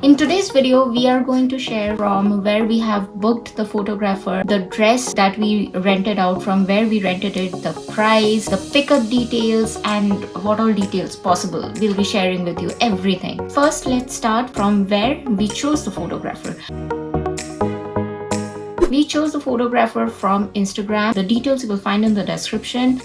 In today's video, we are going to share from where we have booked the photographer, the dress that we rented out, from where we rented it, the price, the pickup details, and what all details possible. We'll be sharing with you everything. First, let's start from where we chose the photographer. We chose the photographer from Instagram. The details you will find in the description.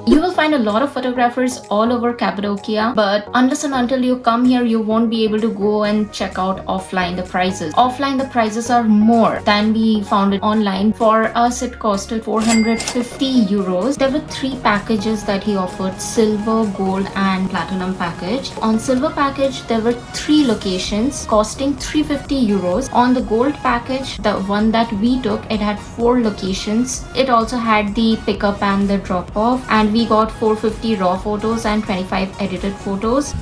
You will find a lot of photographers all over Cappadocia, but unless and until you come here, you won't be able to go and check out offline the prices. Offline, the prices are more than we found it online. For us, it costed 450 euros. There were 3 packages that he offered: silver, gold, and platinum package. On silver package, there were 3 locations costing 350 euros. On the gold package, the one that we took, it had 4 locations. It also had the pickup and the drop off, and we got 450 raw photos and 25 edited photos.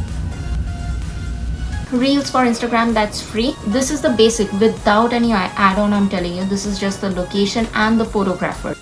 Reels for Instagram, that's free. This is the basic without any add-on. I'm telling you, this is just the location and the photographer.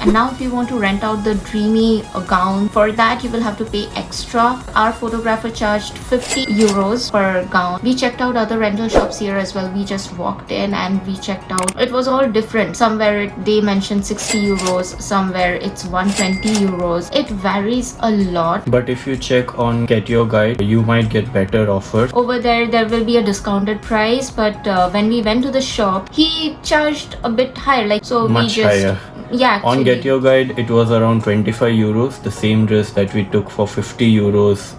And now if you want to rent out the dreamy gown, for that you will have to pay extra. Our photographer charged 50 euros per gown. We checked out other rental shops here as well. We just walked in and we checked out. It was all different. Somewhere they mentioned 60 euros, somewhere it's 120 euros. It varies a lot. But if you check on GetYourGuide, you might get better offers. Over there will be a discounted price, but when we went to the shop, he charged a bit higher. Much higher. Yeah, actually. On GetYourGuide, it was around 25 euros, the same dress that we took for 50 euros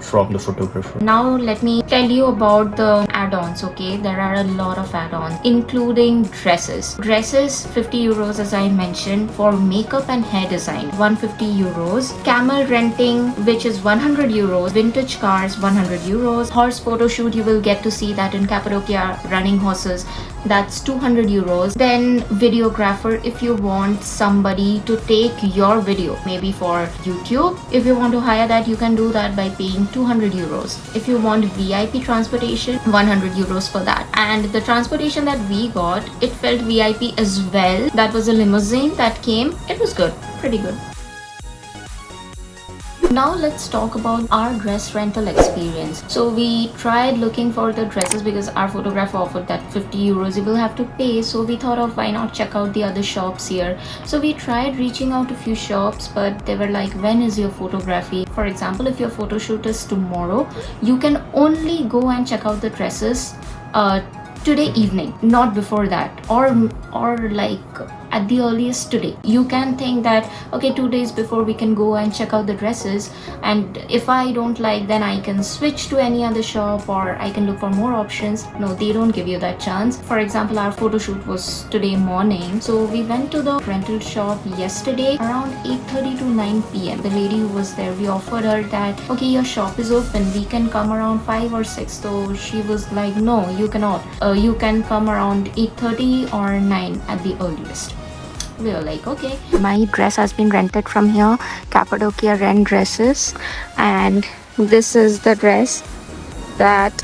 from the photographer. Now let me tell you about the add-ons, okay? There are a lot of add-ons, including dresses. Dresses, 50 euros as I mentioned. For makeup and hair design, 150 euros. Camel renting, which is 100 euros. Vintage cars, 100 euros. Horse photo shoot, you will get to see that in Cappadocia, running horses. That's 200 euros. Then videographer, if you want somebody to take your video, maybe for YouTube, if you want to hire that, you can do that by paying 200 euros. If you want VIP transportation, 100 euros for that. And the transportation that we got, it felt VIP as well. That was a limousine that came. It was good, pretty good. Now let's talk about our dress rental experience. So we tried looking for the dresses because our photographer offered that 50 euros you will have to pay. So we thought of why not check out the other shops here. So we tried reaching out to a few shops, but they were like, when is your photography? For example, if your photo shoot is tomorrow, you can only go and check out the dresses today evening, not before that, or like at the earliest today. You can think that okay, 2 days before we can go and check out the dresses, and if I don't like, then I can switch to any other shop or I can look for more options. No, they don't give you that chance. For example, our photo shoot was today morning, so we went to the rental shop yesterday around 8:30 to 9 p.m. The lady who was there, we offered her that okay, your shop is open, we can come around 5 or 6. So she was like, no, you cannot. You can come around 8:30 or 9 at the earliest. We were like, okay. My dress has been rented from here, Cappadocia Rent Dresses, and this is the dress that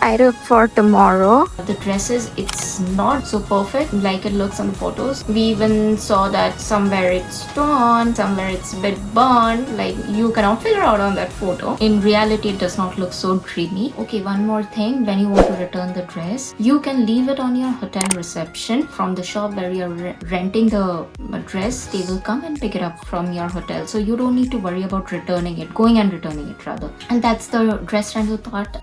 I took for tomorrow. The dresses, it's not so perfect like it looks on the photos. We even saw that somewhere it's torn, somewhere it's a bit burnt, like you cannot figure out on that photo. In reality, it does not look so dreamy. Okay, one more thing, when you want to return the dress, you can leave it on your hotel reception. From the shop where you're renting the dress, they will come and pick it up from your hotel. So you don't need to worry about returning it, going and returning it rather. And that's the dress rental part.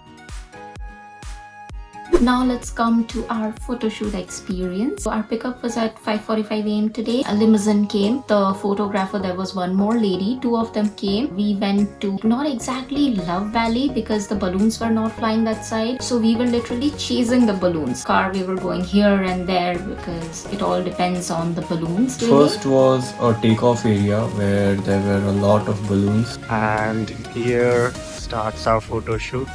Now let's come to our photo shoot experience. So our pickup was at 5:45 a.m. today. A limousine came. The photographer, there was one more lady. 2 of them came. We went to not exactly Love Valley because the balloons were not flying that side. So we were literally chasing the balloons. Car, we were going here and there because it all depends on the balloons. First was a takeoff area where there were a lot of balloons. And here starts our photo shoot.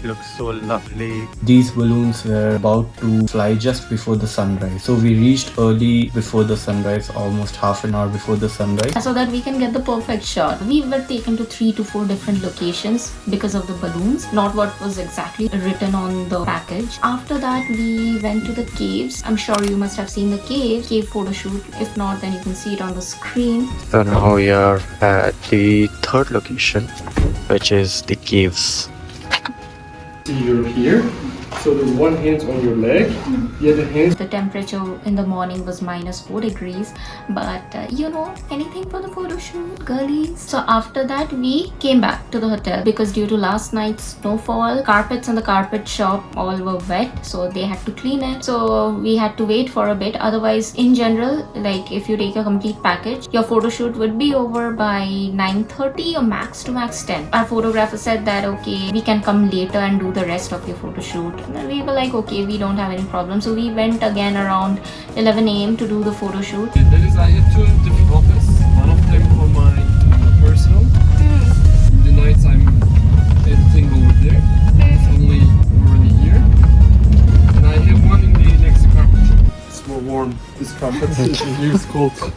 Looks so lovely. These balloons were about to fly just before the sunrise. So we reached early before the sunrise, almost half an hour before the sunrise. So that we can get the perfect shot. We were taken to 3 to 4 different locations because of the balloons, not what was exactly written on the package. After that, we went to the caves. I'm sure you must have seen the cave photo shoot. If not, then you can see it on the screen. So now we are at the 3rd location. which is the caves. You're here, so the one hand on your leg, the other hand. The temperature in the morning was -4 degrees, but anything for the photo shoot, girlies. So after that, we came back to the hotel because due to last night's snowfall, carpets in the carpet shop all were wet, so they had to clean it. So we had to wait for a bit. Otherwise, in general, like if you take a complete package, your photo shoot would be over by 9:30 or max to max 10. Our photographer said that okay, we can come later and do the rest of your photo shoot. And then we were like, okay, we don't have any problem. So we went again around 11 a.m. to do the photo shoot. That is, I have two different offices. One of them for my personal. In the nights I'm editing over there. It's only already here. And I have one in the next carpet shop. It's more warm. This carpet is used cold.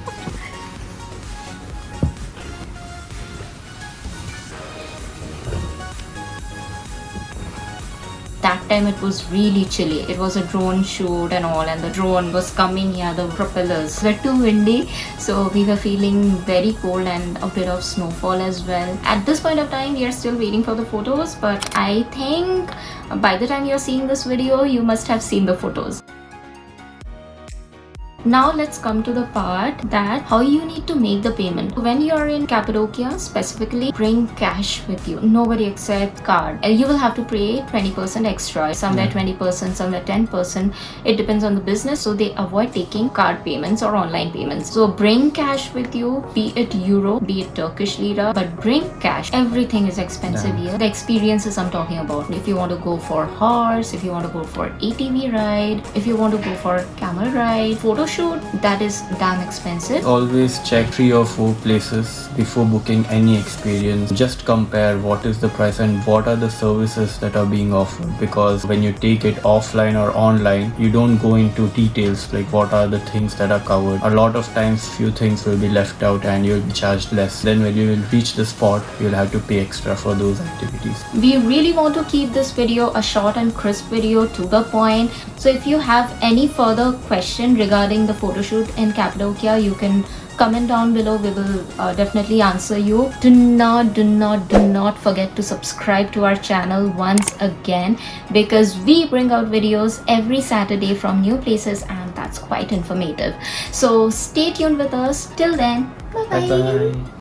That time it was really chilly. It was a drone shoot and all, and the drone was coming near the propellers were too windy, so we were feeling very cold and a bit of snowfall as well. At this point of time, we are still waiting for the photos, but I think by the time you're seeing this video, you must have seen the photos. Now let's come to the part that how you need to make the payment. When you're in Cappadocia, specifically, bring cash with you. Nobody accepts card. You will have to pay 20% extra, somewhere 20%, somewhere 10%. It depends on the business, so they avoid taking card payments or online payments. So bring cash with you, be it euro, be it Turkish lira, but bring cash. Everything is expensive here. The experiences I'm talking about. If you want to go for horse, if you want to go for ATV ride, if you want to go for camel ride, photo shoot, that is damn expensive. Always check 3 or 4 places before booking any experience. Just compare what is the price and what are the services that are being offered, because when you take it offline or online, you don't go into details like what are the things that are covered. A lot of times few things will be left out and you'll be charged less. Then when you will reach the spot, you'll have to pay extra for those activities. We really want to keep this video a short and crisp video, to the point. So if you have any further question regarding the photo shoot in Cappadocia, you can comment down below. We will definitely answer you. Do not forget to subscribe to our channel once again, because we bring out videos every Saturday from new places, and that's quite informative. So stay tuned with us. Till then, bye bye. Bye bye.